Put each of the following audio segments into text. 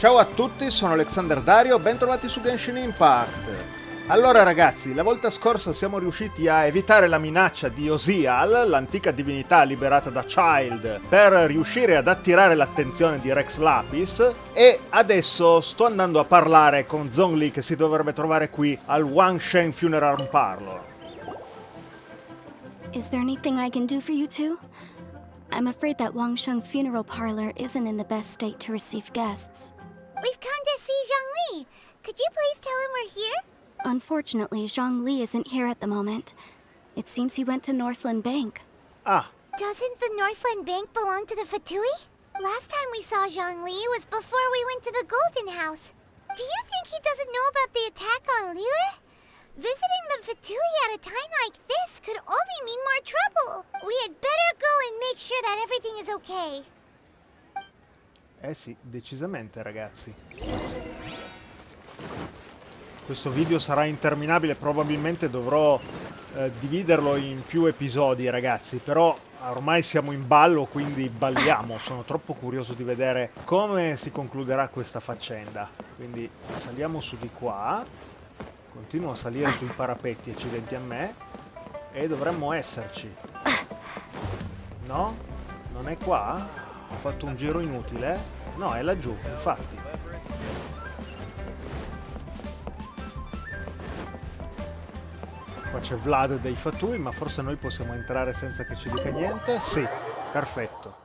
Ciao a tutti, sono Alexander Dario, bentrovati su Genshin Impact. Allora ragazzi, la volta scorsa siamo riusciti a evitare la minaccia di Osial, l'antica divinità liberata da Childe, per riuscire ad attirare l'attenzione di Rex Lapis, e adesso sto andando a parlare con Zhongli che si dovrebbe trovare qui al Wansheng Funeral Parlor. Is there anything I can do for you two? I'm afraid that Wansheng Funeral Parlor isn't in the best state to receive guests. We've come to see Zhongli. Could you please tell him we're here? Unfortunately, Zhongli isn't here at the moment. It seems he went to Northland Bank. Ah, Doesn't the Northland Bank belong to the Fatui? Last time we saw Zhongli was before we went to the Golden House. Do you think he doesn't know about the attack on Liyue? Visiting the Fatui at a time like this could only mean more trouble. We had better go and make sure that everything is okay. eh sì, decisamente ragazzi. Questo video sarà interminabile, probabilmente dovrò dividerlo in più episodi ragazzi, però ormai siamo in ballo, quindi balliamo. Sono troppo curioso di vedere come si concluderà questa faccenda. Quindi saliamo su di qua, continuo a salire sui parapetti, accidenti a me, e dovremmo esserci. No? Non è qua? Ho fatto un giro inutile? No, è laggiù, infatti. Qua c'è Vlad dei Fatui, ma forse noi possiamo entrare senza che ci dica niente? Sì, perfetto.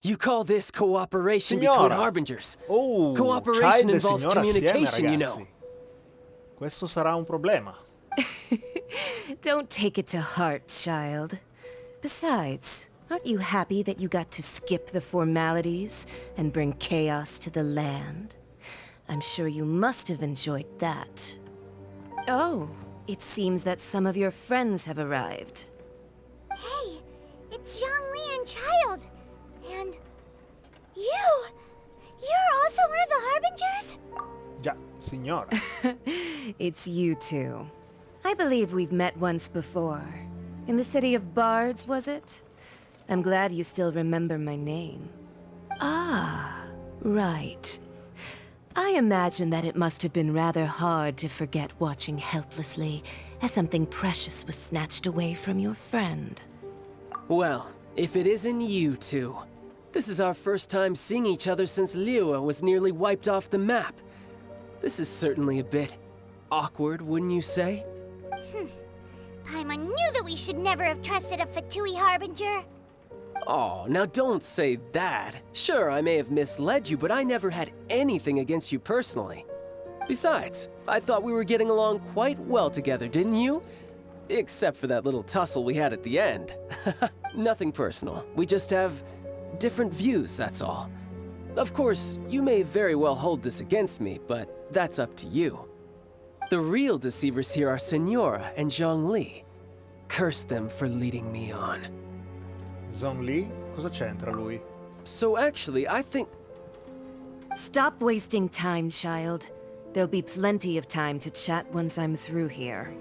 You call this cooperation between Signora! harbingers? Oh, Cooperation Child e involves signora assieme, communication, you ragazzi. know. Questo sarà un problema. Don't take it to heart, child. Besides, aren't you happy that you got to skip the formalities and bring chaos to the land? I'm sure you must have enjoyed that. Oh, it seems that some of your friends have arrived. Hey, it's Zhongli and Child. And you! You're also one of the Harbingers? Già, signora. It's you two. I believe we've met once before. In the city of Bards, was it? I'm glad you still remember my name. Ah, right. I imagine that it must have been rather hard to forget watching helplessly as something precious was snatched away from your friend. Well, if it isn't you two. This is our first time seeing each other since Liyue was nearly wiped off the map. This is certainly a bit awkward, wouldn't you say? Paimon knew that we should never have trusted a Fatui Harbinger. Oh, now don't say that. Sure, I may have misled you, but I never had anything against you personally. Besides, I thought we were getting along quite well together, didn't you? Except for that little tussle we had at the end. Nothing personal. We just have different views, that's all. Of course, you may very well hold this against me, but that's up to you. The real deceivers here are Senora and Zhongli. Curse them for leading me on. Zhongli? Cosa c'entra lui? So actually, I think... Stop wasting time, child. There'll be plenty of time to chat once I'm through here.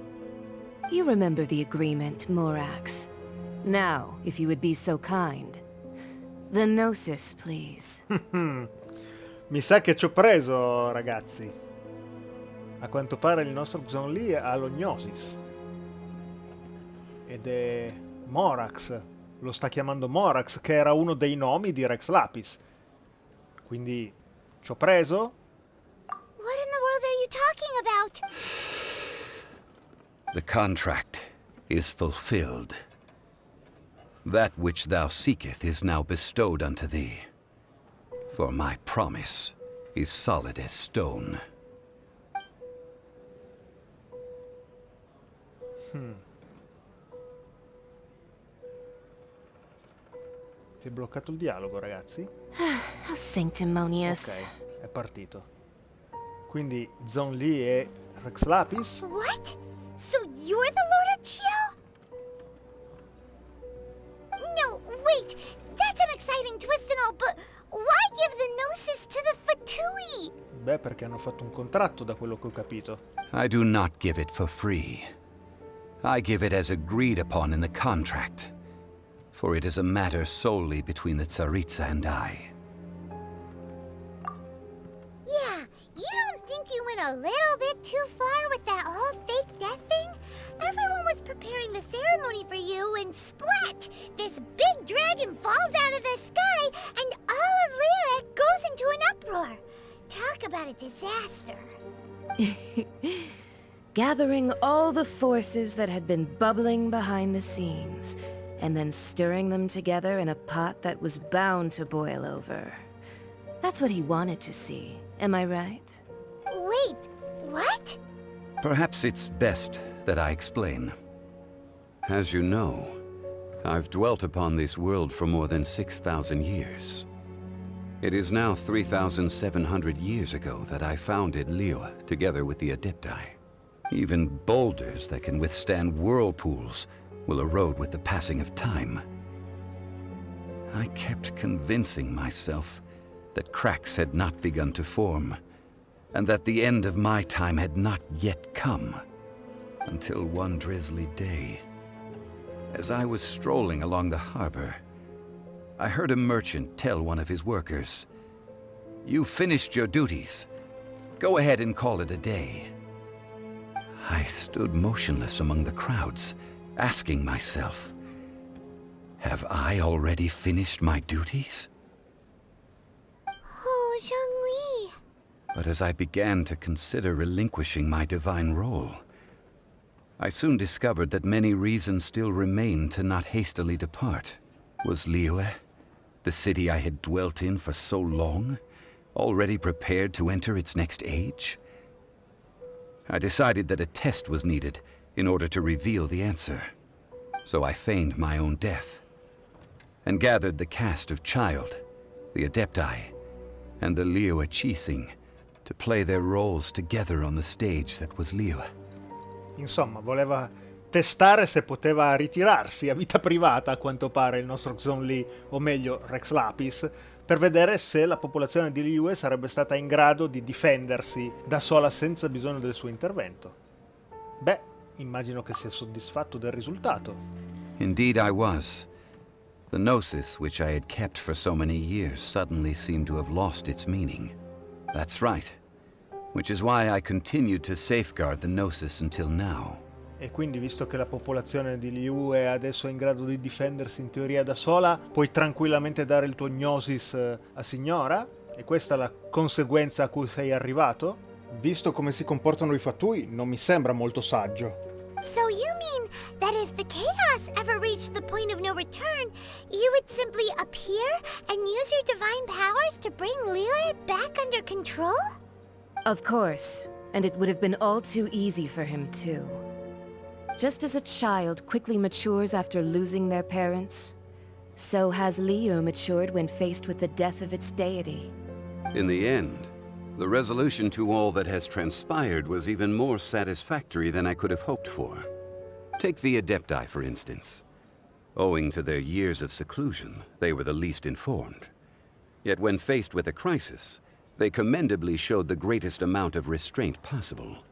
You remember the agreement, Morax. Now, if you would be so kind. The Gnosis, please. Mi sa che ci ho preso, ragazzi. A quanto pare il nostro Zhongli ha lo Gnosis. Ed è Morax. Lo sta chiamando Morax, che era uno dei nomi di Rex Lapis. Quindi ci ho preso? What in the world are you talking about? The contract is fulfilled. That which thou seeketh is now bestowed unto thee. For my promise is solid as stone. Si è bloccato il dialogo, ragazzi. How sanctimonious. Ok, è partito. Quindi Zhongli e Rex Lapis? What? So you're the Lord of Chiao? No, wait. That's an exciting twist and all, but why give the Gnosis to the Fatui? Beh, perché hanno fatto un contratto, da quello che ho capito. I do not give it for free. I give it as agreed upon in the contract. For it is a matter solely between the Tsaritsa and I. a little bit too far with that whole fake death thing? Everyone was preparing the ceremony for you, and splat! This big dragon falls out of the sky, and all of Liyue goes into an uproar. Talk about a disaster. Gathering all the forces that had been bubbling behind the scenes, and then stirring them together in a pot that was bound to boil over. That's what he wanted to see, am I right? Wait, what? Perhaps it's best that I explain. As you know, I've dwelt upon this world for more than 6,000 years. It is now 3,700 years ago that I founded Liyue together with the Adepti. Even boulders that can withstand whirlpools will erode with the passing of time. I kept convincing myself that cracks had not begun to form, and that the end of my time had not yet come. Until one drizzly day, as I was strolling along the harbor, I heard a merchant tell one of his workers, "You finished your duties. Go ahead and call it a day." I stood motionless among the crowds, asking myself, have I already finished my duties? Oh, Zhongli. But as I began to consider relinquishing my divine role, I soon discovered that many reasons still remained to not hastily depart. Was Liyue, the city I had dwelt in for so long, already prepared to enter its next age? I decided that a test was needed in order to reveal the answer. So I feigned my own death, and gathered the cast of Childe, the Adepti, and the Liyue Qixing to play their roles together on the stage that was Liyue. Insomma, voleva testare se poteva ritirarsi a vita privata, a quanto pare, il nostro Zhongli, o meglio Rex Lapis, per vedere se la popolazione di Liyue sarebbe stata in grado di difendersi da sola senza bisogno del suo intervento. Beh, immagino che sia soddisfatto del risultato. Indeed I was. The gnosis which I had kept for so many years suddenly seemed to have lost its meaning. That's right. Which is why I continued to safeguard the gnosis until now. E quindi, visto che la popolazione di Liyue adesso è in grado di difendersi in teoria da sola, puoi tranquillamente dare il tuo gnosis a Signora? E questa è la conseguenza a cui sei arrivato? Visto come si comportano i Fatui, non mi sembra molto saggio. So you mean that if the chaos ever reached the point of no return, you would simply appear and use your divine powers to bring Liyue back under control? Of course, and it would have been all too easy for him too. Just as a child quickly matures after losing their parents, so has Liyue matured when faced with the death of its deity. In the end, the resolution to all that has transpired was even more satisfactory than I could have hoped for. Take the Adepti, for instance. Owing to their years of seclusion, they were the least informed. Yet when faced with a crisis, they commendably showed the greatest amount of restraint possible.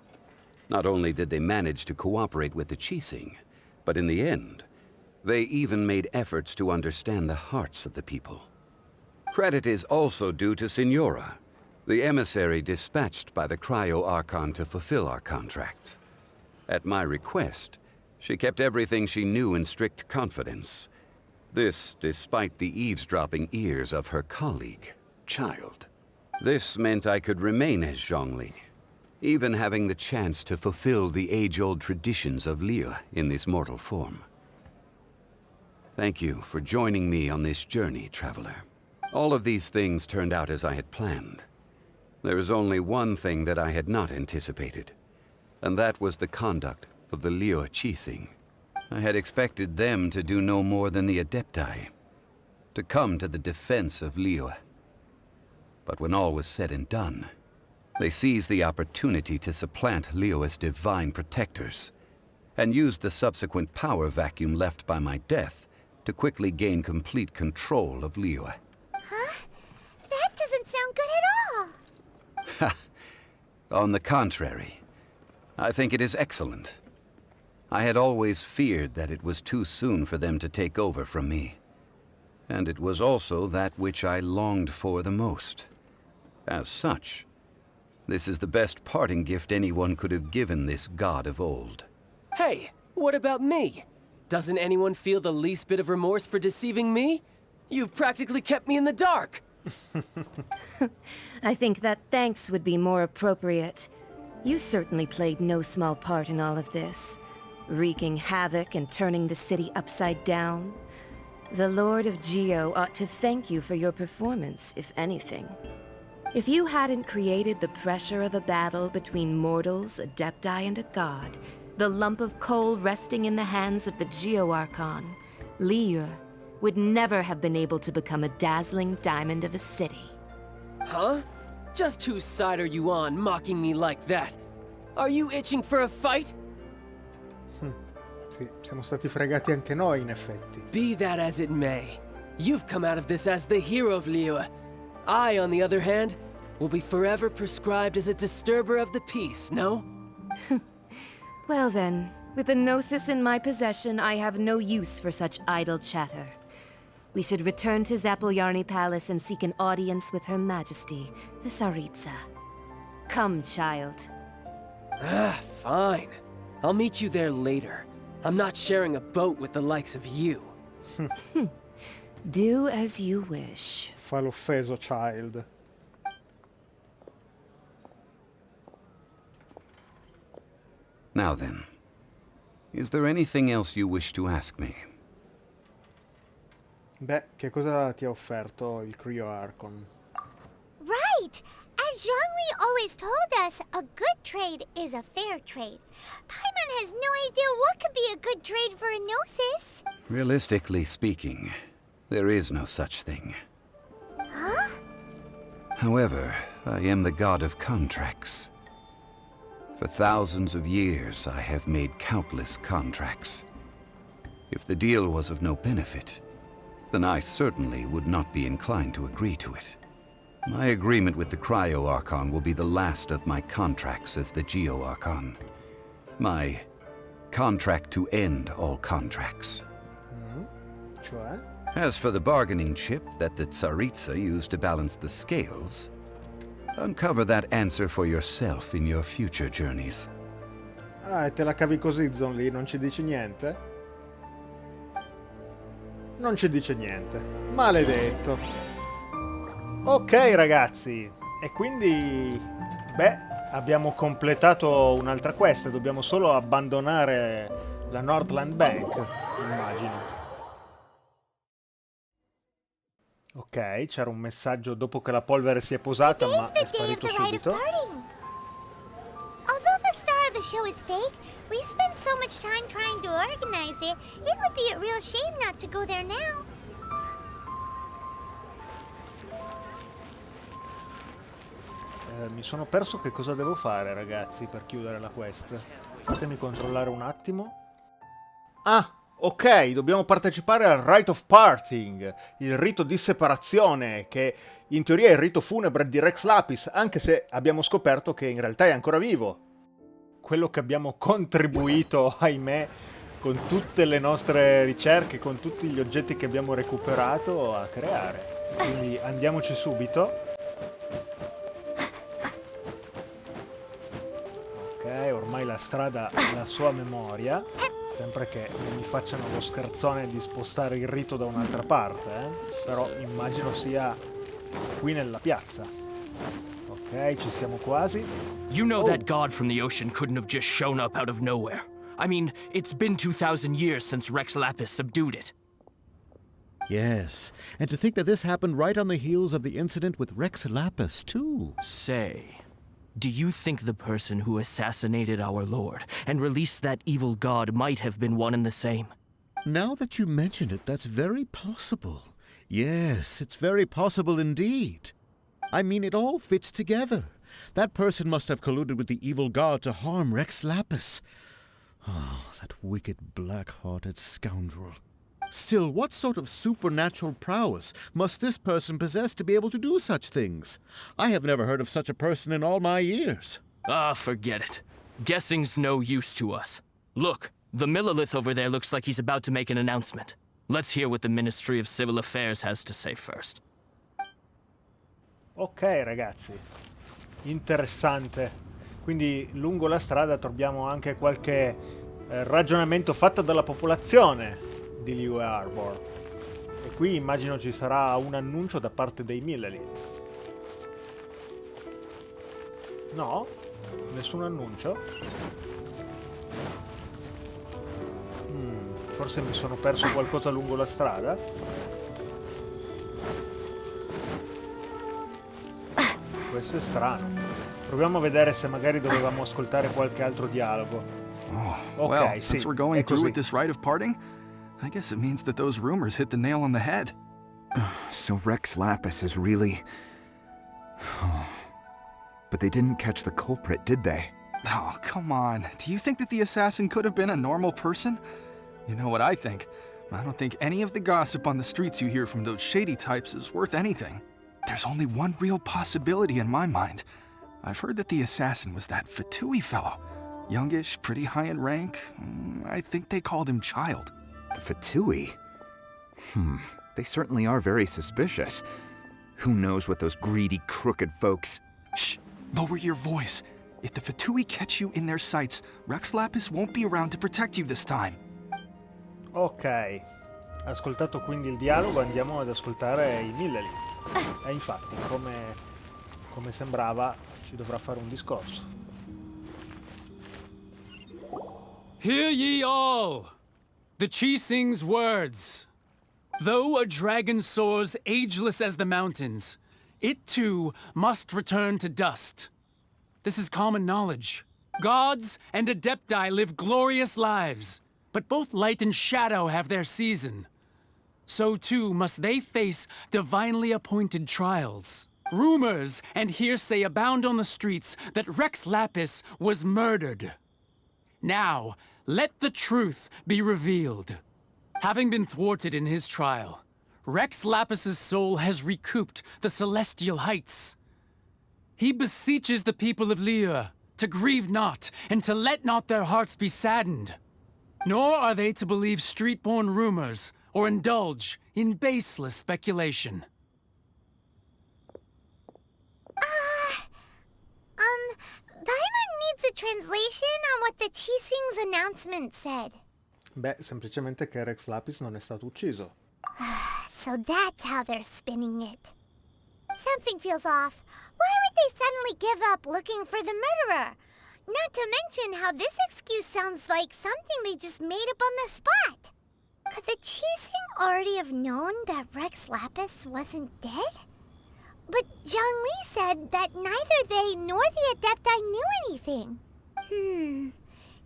Not only did they manage to cooperate with the Qixing, but in the end, they even made efforts to understand the hearts of the people. Credit is also due to Signora, the emissary dispatched by the Cryo-Archon to fulfill our contract. At my request, she kept everything she knew in strict confidence. This despite the eavesdropping ears of her colleague, Childe. This meant I could remain as Zhongli, even having the chance to fulfill the age-old traditions of Liyue in this mortal form. Thank you for joining me on this journey, traveler. All of these things turned out as I had planned. There is only one thing that I had not anticipated, and that was the conduct of the Liyue Qixing. I had expected them to do no more than the Adepti, to come to the defense of Liyue. But when all was said and done, they seized the opportunity to supplant Liyue's divine protectors, and used the subsequent power vacuum left by my death to quickly gain complete control of Liyue. Huh? That doesn't sound good at all. On the contrary, I think it is excellent. I had always feared that it was too soon for them to take over from me. And it was also that which I longed for the most. As such, This is the best parting gift anyone could have given this god of old. Hey, what about me? Doesn't anyone feel the least bit of remorse for deceiving me? You've practically kept me in the dark. I think that thanks would be more appropriate. You certainly played no small part in all of this, wreaking havoc and turning the city upside down. The Lord of Geo ought to thank you for your performance, if anything. If you hadn't created the pressure of a battle between mortals, adepti, and a god, the lump of coal resting in the hands of the Geo Archon, Liyue, would never have been able to become a dazzling diamond of a city. Huh? Just whose side are you on, mocking me like that? Are you itching for a fight? Sì, siamo stati fregati anche noi, in effetti. Be that as it may, you've come out of this as the hero of Liyue. I, on the other hand, will be forever prescribed as a disturber of the peace, no? Well then, with the Gnosis in my possession, I have no use for such idle chatter. We should return to Zapoljarny Palace and seek an audience with Her Majesty, the Tsaritsa. Come, child. Ah, fine. I'll meet you there later. I'm not sharing a boat with the likes of you. Do as you wish. Fa l'offeso, Child. Now then, is there anything else you wish to ask me? Beh, che cosa ti ha offerto il Cryo Archon? Right! As Zhongli always told us, a good trade is a fair trade. Paimon has no idea what could be a good trade for a Gnosis. Realistically speaking, there is no such thing. Huh? However, I am the god of contracts. For thousands of years, I have made countless contracts. If the deal was of no benefit, then I certainly would not be inclined to agree to it. My agreement with the Cryo Archon will be the last of my contracts as the Geo Archon. My contract to end all contracts. Cioè? As for the bargaining chip that the Tsaritsa used to balance the scales, uncover that answer for yourself in your future journeys. Ah, e te la cavi così, Zhongli, non ci dici niente? Non ci dice niente. Maledetto. Ok, ragazzi. E quindi... beh, abbiamo completato un'altra quest. Dobbiamo solo abbandonare la Northland Bank, immagino. Ok, c'era un messaggio dopo che la polvere si è posata, ma è sparito subito. Although the star of the show is fake, we've spent so much time trying to organize it, it would be a real shame not to go there now. Mi sono perso che cosa devo fare, ragazzi, per chiudere la quest. Fatemi controllare un attimo. Ah, ok, dobbiamo partecipare al Rite of Parting, il rito di separazione, che in teoria è il rito funebre di Rex Lapis, anche se abbiamo scoperto che in realtà è ancora vivo. Quello che abbiamo contribuito, ahimè, con tutte le nostre ricerche, con tutti gli oggetti che abbiamo recuperato a creare. Quindi andiamoci subito. Ok, ormai la strada ha la sua memoria, sempre che non mi facciano lo scherzone di spostare il rito da un'altra parte, però immagino sia qui nella piazza. Ok, ci siamo quasi. You know that god from the ocean couldn't have just shown up out of nowhere. I mean, it's been 2,000 years since Rex Lapis subdued it. Yes, and to think that this happened right on the heels of the incident with Rex Lapis, too. Say, do you think the person who assassinated our lord and released that evil god might have been one and the same? Now that you mention it, that's very possible. Yes, it's very possible indeed. I mean, it all fits together. That person must have colluded with the evil god to harm Rex Lapis. Oh, that wicked, black-hearted scoundrel. Still, what sort of supernatural prowess must this person possess to be able to do such things? I have never heard of such a person in all my years. Ah, forget it. Guessing's no use to us. Look, the Millelith over there looks like he's about to make an announcement. Let's hear what the Ministry of Civil Affairs has to say first. Ok, ragazzi. interessante. Quindi lungo la strada troviamo anche qualche ragionamento fatto dalla popolazione di Liyue Harbor. E qui immagino ci sarà un annuncio da parte dei Millelith. No? Nessun annuncio? Forse mi sono perso qualcosa lungo la strada? Questo è strano. Proviamo a vedere se magari dovevamo ascoltare qualche altro dialogo. Oh, well, since we're going through with this rite of parting, I guess it means that those rumors hit the nail on the head. So Rex Lapis is really... But they didn't catch the culprit, did they? Oh, come on. Do you think that the assassin could have been a normal person? You know what I think? I don't think any of the gossip on the streets you hear from those shady types is worth anything. There's only one real possibility in my mind. I've heard that the assassin was that Fatui fellow. Youngish, pretty high in rank. I think they called him Child. The Fatui? They certainly are very suspicious. Who knows what those greedy, crooked folks... Shh! Lower your voice. If the Fatui catch you in their sights, Rex Lapis won't be around to protect you this time. Ok, ascoltato quindi il dialogo, andiamo ad ascoltare i Millelith. E infatti, come sembrava, ci dovrà fare un discorso. Hear ye all! The Qixing's words. Though a dragon soars ageless as the mountains, it too must return to dust. This is common knowledge. Gods and Adepti live glorious lives, but both light and shadow have their season. So too must they face divinely appointed trials. Rumors and hearsay abound on the streets that Rex Lapis was murdered. Now, let the truth be revealed. Having been thwarted in his trial, Rex Lapis's soul has recouped the celestial heights. He beseeches the people of Liyue to grieve not and to let not their hearts be saddened. Nor are they to believe street-born rumors or indulge in baseless speculation. Paimon needs a translation on what the Qixing's announcement said. Beh, semplicemente che Rex Lapis non è stato ucciso. So that's how they're spinning it. Something feels off. Why would they suddenly give up looking for the murderer? Not to mention how this excuse sounds like something they just made up on the spot. Could the Qixing already have known that Rex Lapis wasn't dead? But Zhongli said that neither they nor the Adepti knew anything.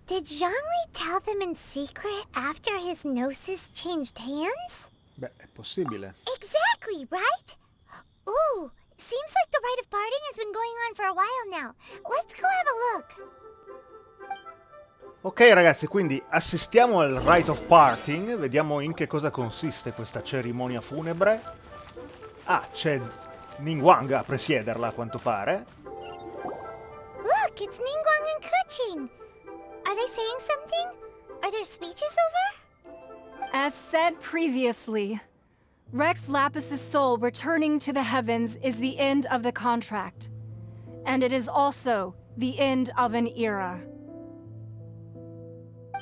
Did Zhongli tell them in secret after his gnosis changed hands? Beh, è possibile. Exactly, right? Ooh, seems like the rite of parting has been going on for a while now. Let's go have a look. Ok ragazzi, quindi assistiamo al Rite of Parting, vediamo in che cosa consiste questa cerimonia funebre. Ah, c'è Ningguang a presiederla a quanto pare. Look, it's Ningguang and Keqing. Are they saying something? Are their speeches over? As said previously, Rex Lapis's soul returning to the heavens is the end of the contract. And it is also the end of an era.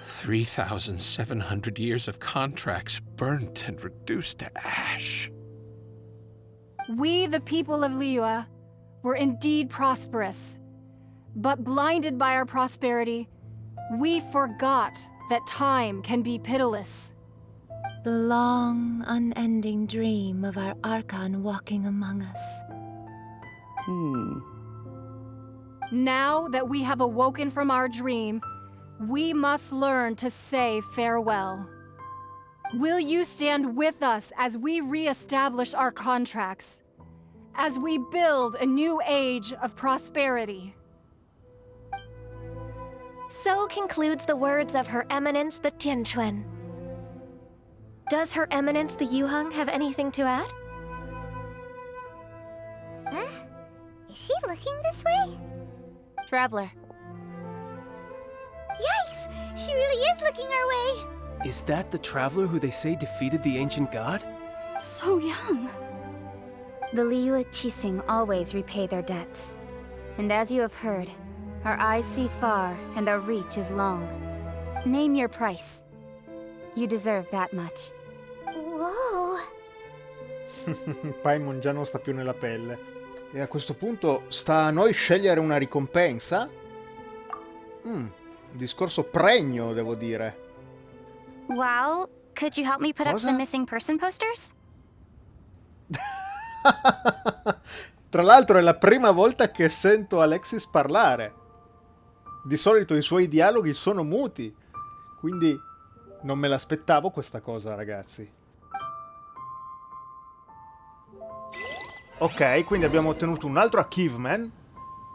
3,700 years of contracts burnt and reduced to ash. We, the people of Liyue, were indeed prosperous. But blinded by our prosperity, we forgot that time can be pitiless. The long, unending dream of our Archon walking among us. Now that we have awoken from our dream, we must learn to say farewell. Will you stand with us as we re-establish our contracts? As we build a new age of prosperity? So concludes the words of Her Eminence the Tianquan. Does Her Eminence the Yuheng have anything to add? Huh? Is she looking this way? Traveler. Yikes! She really is looking our way! Is that the traveler who they say defeated the ancient god? So young. The Liyue Qixing always repay their debts. And as you have heard, our eyes see far and our reach is long. Name your price. You deserve that much. Whoa. Paimon già non sta più nella pelle. E a questo punto sta a noi scegliere una ricompensa? Discorso pregno, devo dire. Well, could you help me put up Cosa? some missing person posters? Tra l'altro è la prima volta che sento Alexis parlare. Di solito i suoi dialoghi sono muti, quindi non me l'aspettavo questa cosa, ragazzi. Ok, quindi abbiamo ottenuto un altro achievement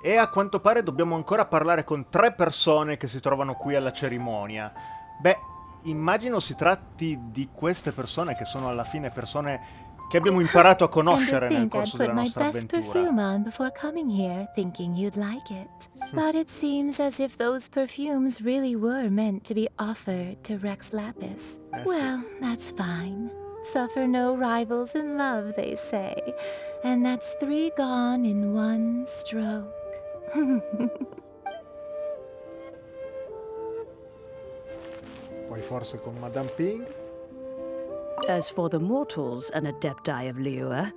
e a quanto pare dobbiamo ancora parlare con 3 persone che si trovano qui alla cerimonia. Beh, immagino si tratti di queste persone che sono alla fine persone che abbiamo imparato a conoscere nel corso della nostra avventura. I put my best perfume on before coming here, thinking you'd like it. But it seems as if those perfumes really were meant to be offered to Rex Lapis. Well, that's fine. Suffer no rivals in love, they say. And that's 3 gone in 1 stroke. Poi forse con Madame Ping. As for the mortals and Adepti of Liyue,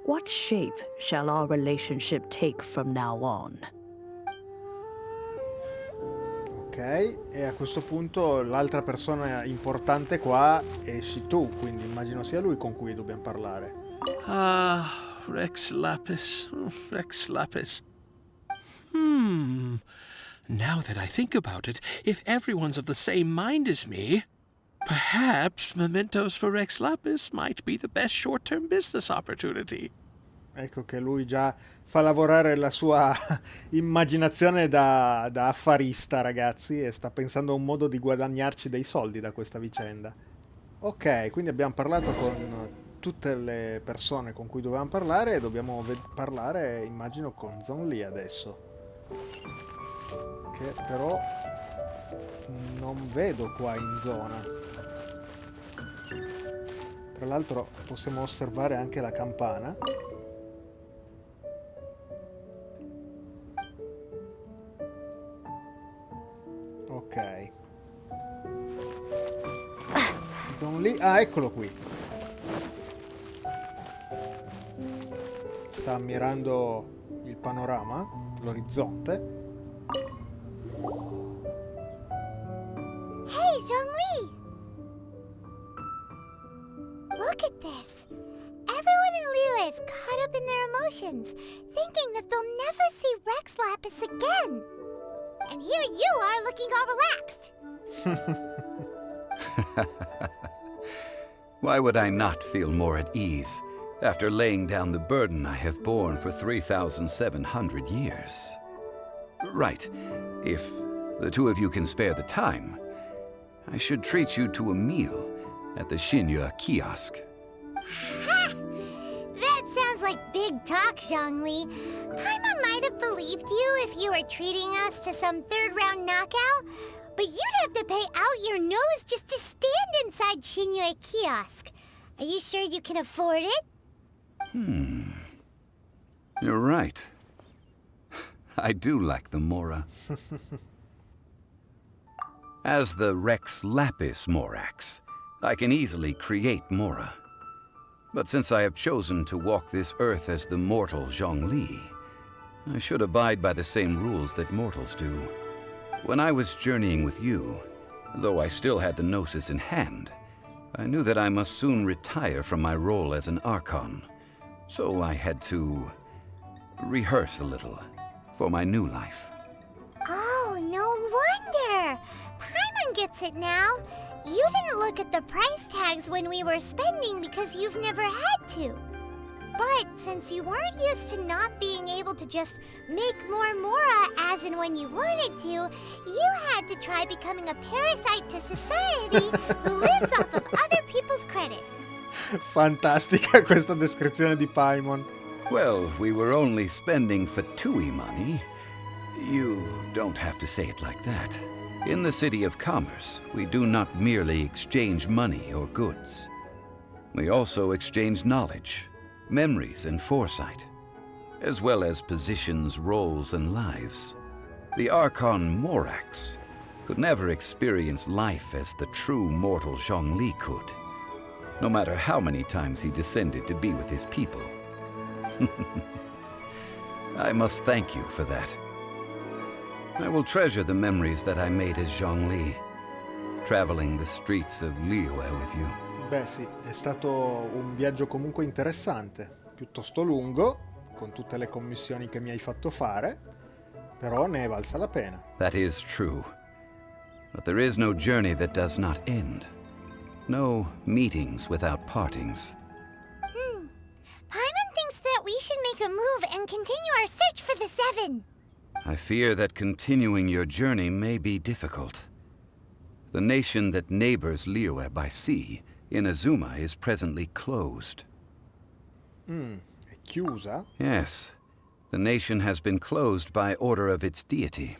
what shape shall our relationship take from now on? Ok, e a questo punto l'altra persona importante qua è Shitu, quindi immagino sia lui con cui dobbiamo parlare. Ah, Rex Lapis. Rex Lapis. Now that I think about it, if everyone's of the same mind as me, perhaps mementos for Rex Lapis might be the best short-term business opportunity. Ecco che lui già fa lavorare la sua immaginazione da affarista, ragazzi, e sta pensando a un modo di guadagnarci dei soldi da questa vicenda. Ok, quindi abbiamo parlato con tutte le persone con cui dovevamo parlare e dobbiamo parlare, immagino, con Zhongli adesso. Che però non vedo qua in zona. Tra l'altro possiamo osservare anche la campana. Ok. Zhongli, eccolo qui. Sta ammirando il panorama, l'orizzonte. Hey, Zhongli! Look at this. Everyone in Liyue is caught up in their emotions, thinking that they'll never see Rex Lapis again. And here you are looking all relaxed. Why would I not feel more at ease after laying down the burden I have borne for 3,700 years? Right. If the 2 of you can spare the time, I should treat you to a meal at the Xinyue kiosk. Ha! That sounds like big talk, Zhongli. Paimon might have believed you if you were treating us to some 3rd-round knockout, but you'd have to pay out your nose just to stand inside Xinyue kiosk. Are you sure you can afford it? You're right. I do like the Mora. As the Rex Lapis Morax, I can easily create Mora. But since I have chosen to walk this earth as the mortal Zhongli, I should abide by the same rules that mortals do. When I was journeying with you, though I still had the Gnosis in hand, I knew that I must soon retire from my role as an Archon. So I had to rehearse a little for my new life. Oh, no wonder! Paimon gets it now. You didn't look at the price tags when we were spending because you've never had to. But since you weren't used to not being able to just make more Mora as and when you wanted to, you had to try becoming a parasite to society who lives off of other people's credit. Fantastica questa descrizione di Paimon. Well, we were only spending Fatui money. You don't have to say it like that. In the City of Commerce, we do not merely exchange money or goods. We also exchange knowledge, memories, and foresight. as well as positions, roles, and lives. The Archon Morax could never experience life as the true mortal Zhongli could, no matter how many times he descended to be with his people. I must thank you for that. I will treasure the memories that I made as Zhongli, traveling the streets of Liyue with you. Beh sì, è stato un viaggio comunque interessante, piuttosto lungo, con tutte le commissioni che mi hai fatto fare, però ne è valsa la pena. That is true. But there is no journey that does not end. No meetings without partings. Paimon thinks that we should make a move and continue our search for the Seven. I fear that continuing your journey may be difficult. The nation that neighbors Liyue by sea, Inazuma, is presently closed. È chiusa? Yes. The nation has been closed by order of its deity.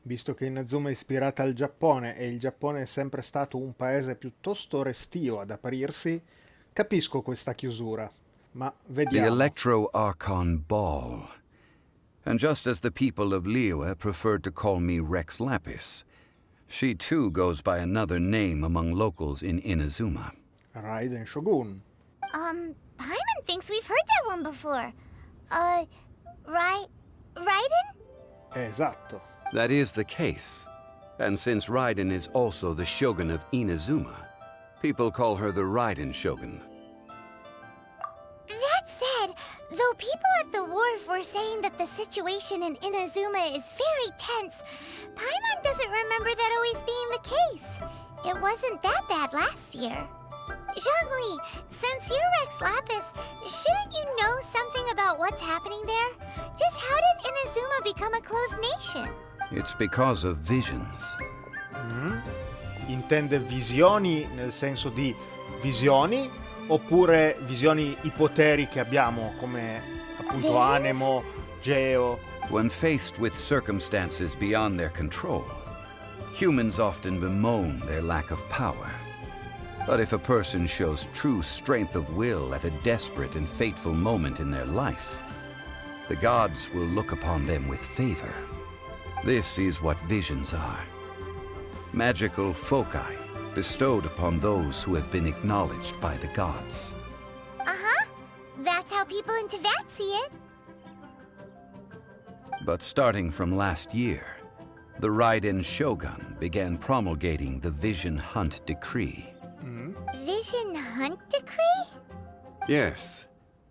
Visto che Inazuma è ispirata al Giappone e il Giappone è sempre stato un paese piuttosto restio ad aprirsi, capisco questa chiusura. Ma vediamo. The Electro-Archon Ball. And just as the people of Liyue preferred to call me Rex Lapis, she too goes by another name among locals in Inazuma. Raiden Shogun. Paimon thinks we've heard that one before. Raiden? Esatto. That is the case. And since Raiden is also the Shogun of Inazuma, people call her the Raiden Shogun. That said, though people at the wharf were saying that the situation in Inazuma is very tense, Paimon doesn't remember that always being the case. It wasn't that bad last year. Zhongli, since you're Rex Lapis, shouldn't you know something about what's happening there? Just how did Inazuma become a closed nation? It's because of visions. Intende visioni nel senso di visioni oppure visioni ipoteri che abbiamo come appunto Visions? Anemo, Geo? When faced with circumstances beyond their control, humans often bemoan their lack of power. But if a person shows true strength of will at a desperate and fateful moment in their life, the gods will look upon them with favor. This is what visions are. Magical foci bestowed upon those who have been acknowledged by the gods. That's how people in Teyvat see it. But starting from last year, the Raiden Shogun began promulgating the Vision Hunt Decree. Vision Hunt Decree? Yes.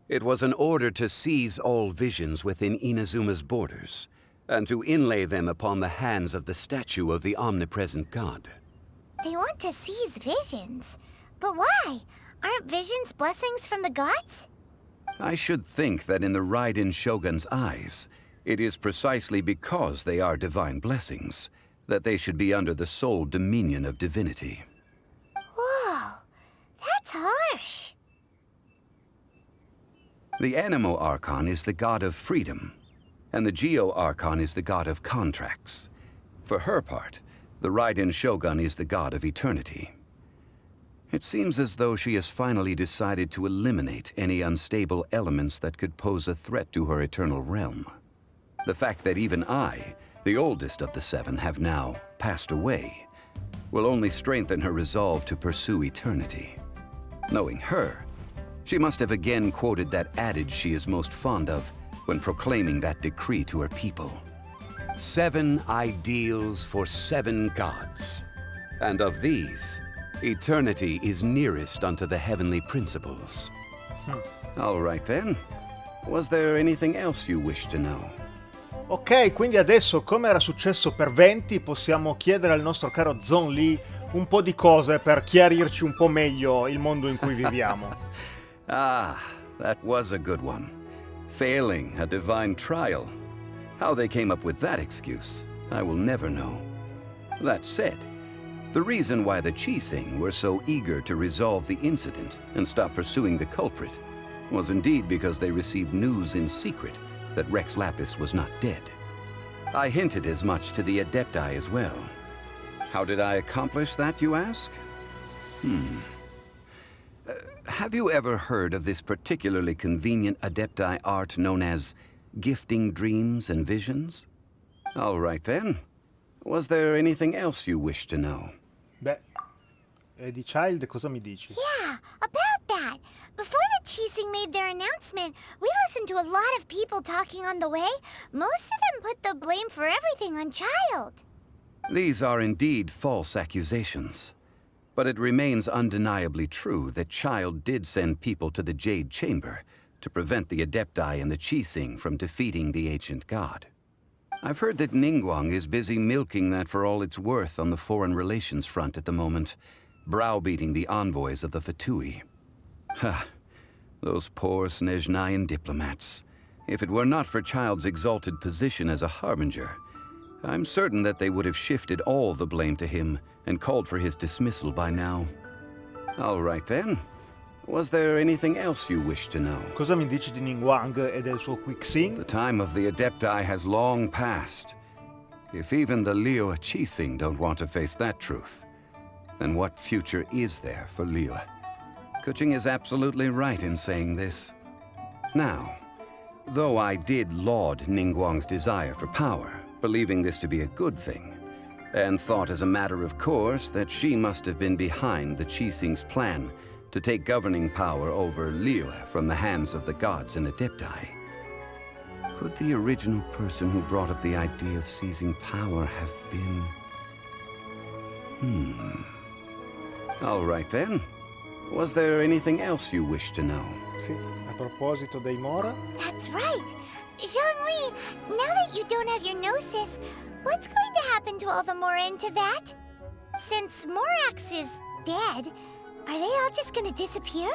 It was an order to seize all visions within Inazuma's borders, and to inlay them upon the hands of the statue of the omnipresent god. They want to seize visions. But why? Aren't visions blessings from the gods? I should think that in the Raiden Shogun's eyes, it is precisely because they are divine blessings that they should be under the sole dominion of divinity. Whoa, that's harsh. The Anemo Archon is the god of freedom, and the Geo Archon is the god of contracts. For her part, the Raiden Shogun is the god of eternity. It seems as though she has finally decided to eliminate any unstable elements that could pose a threat to her eternal realm. The fact that even I, the oldest of the seven, have now passed away, will only strengthen her resolve to pursue eternity. Knowing her, she must have again quoted that adage she is most fond of when proclaiming that decree to her people. 7 ideals for 7 gods, and of these, eternity is nearest unto the heavenly principles. All right then. Was there anything else you wish to know? Ok, quindi adesso, come era successo per 20, possiamo chiedere al nostro caro Zhongli un po' di cose per chiarirci un po' meglio il mondo in cui viviamo. Ah, that was a good one. Failing a divine trial. How they came up with that excuse, I will never know. That said, the reason why the Qixing were so eager to resolve the incident and stop pursuing the culprit was indeed because they received news in secret that Rex Lapis was not dead. I hinted as much to the Adepti as well. How did I accomplish that, you ask? Have you ever heard of this particularly convenient Adepti art known as Gifting dreams and visions? All right then. Was there anything else you wish to know? Beh, di Child cosa mi dici? Yeah, about that. Before the Qixing made their announcement, we listened to a lot of people talking on the way. Most of them put the blame for everything on Child. These are indeed false accusations. But it remains undeniably true that Child did send people to the Jade Chamber to prevent the Adepti and the Qixing from defeating the ancient god. I've heard that Ningguang is busy milking that for all it's worth on the foreign relations front at the moment, browbeating the envoys of the Fatui. Ha! Those poor Snezhnayan diplomats. If it were not for Child's exalted position as a harbinger, I'm certain that they would have shifted all the blame to him and called for his dismissal by now. All right then. Was there anything else you wish to know? Cosa mi dici di Ningguang e del suo Qixing? The time of the Adepti has long passed. If even the Liyue Qixing don't want to face that truth, then what future is there for Liyue? Keqing is absolutely right in saying this. Now, though I did laud Ningguang's desire for power, believing this to be a good thing, and thought as a matter of course that she must have been behind the Qixing's plan to take governing power over Liyue from the hands of the gods and Adepti. Could the original person who brought up the idea of seizing power have been... All right then. Was there anything else you wish to know? Sì, a proposito dei Mora. That's right. Zhongli, now that you don't have your gnosis, what's going to happen to all the Mora in Teyvat? Since Morax is dead, are they all just gonna disappear?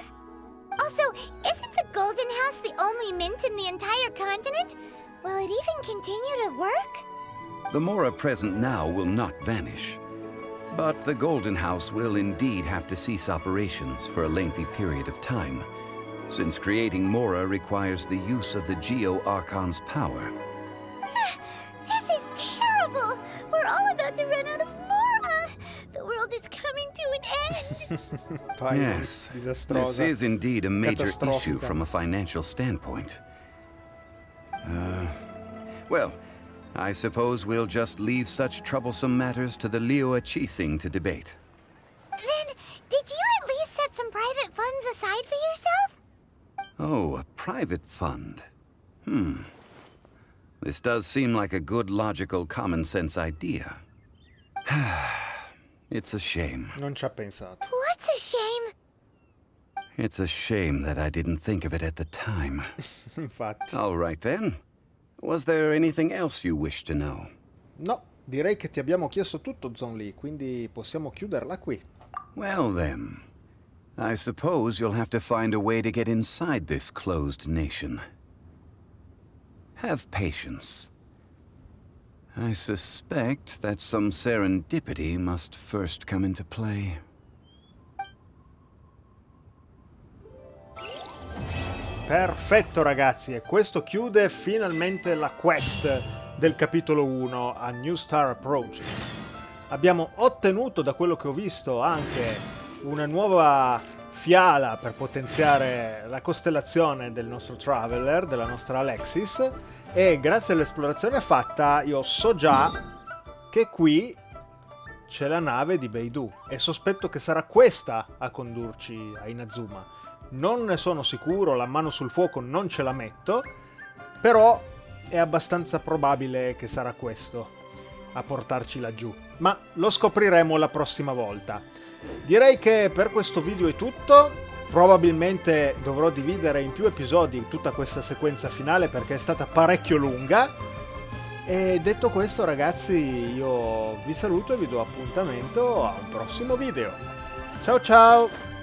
Also, isn't the Golden House the only mint in the entire continent? Will it even continue to work? The Mora present now will not vanish. But the Golden House will indeed have to cease operations for a lengthy period of time, since creating Mora requires the use of the Geo-Archon's power. This is terrible! We're all about to run out of Mora! The world is coming to an end! Yes, this is indeed a major issue from a financial standpoint. Well, I suppose we'll just leave such troublesome matters to the Liyue Qixing to debate. Then, did you at least set some private funds aside for yourself? Oh, a private fund. This does seem like a good, logical, common-sense idea. It's a shame. Non ci ha pensato. What's a shame? It's a shame that I didn't think of it at the time. Infatti. All right then. Was there anything else you wish to know? No, direi che ti abbiamo chiesto tutto, Zhongli, quindi possiamo chiuderla qui. Well then, I suppose you'll have to find a way to get inside this closed nation. Have patience. I suspect that some serendipity must first come into play. Perfetto ragazzi, e questo chiude finalmente la quest del capitolo 1 a New Star Approaches. Abbiamo ottenuto, da quello che ho visto, anche una nuova fiala per potenziare la costellazione del nostro Traveler, della nostra Alexis, e grazie all'esplorazione fatta io so già che qui c'è la nave di Beidou e sospetto che sarà questa a condurci a Inazuma. Non ne sono sicuro, la mano sul fuoco non ce la metto, però è abbastanza probabile che sarà questo a portarci laggiù. Ma lo scopriremo la prossima volta. Direi che per questo video è tutto. Probabilmente dovrò dividere in più episodi tutta questa sequenza finale perché è stata parecchio lunga. E detto questo ragazzi, io vi saluto e vi do appuntamento a un prossimo video. Ciao ciao!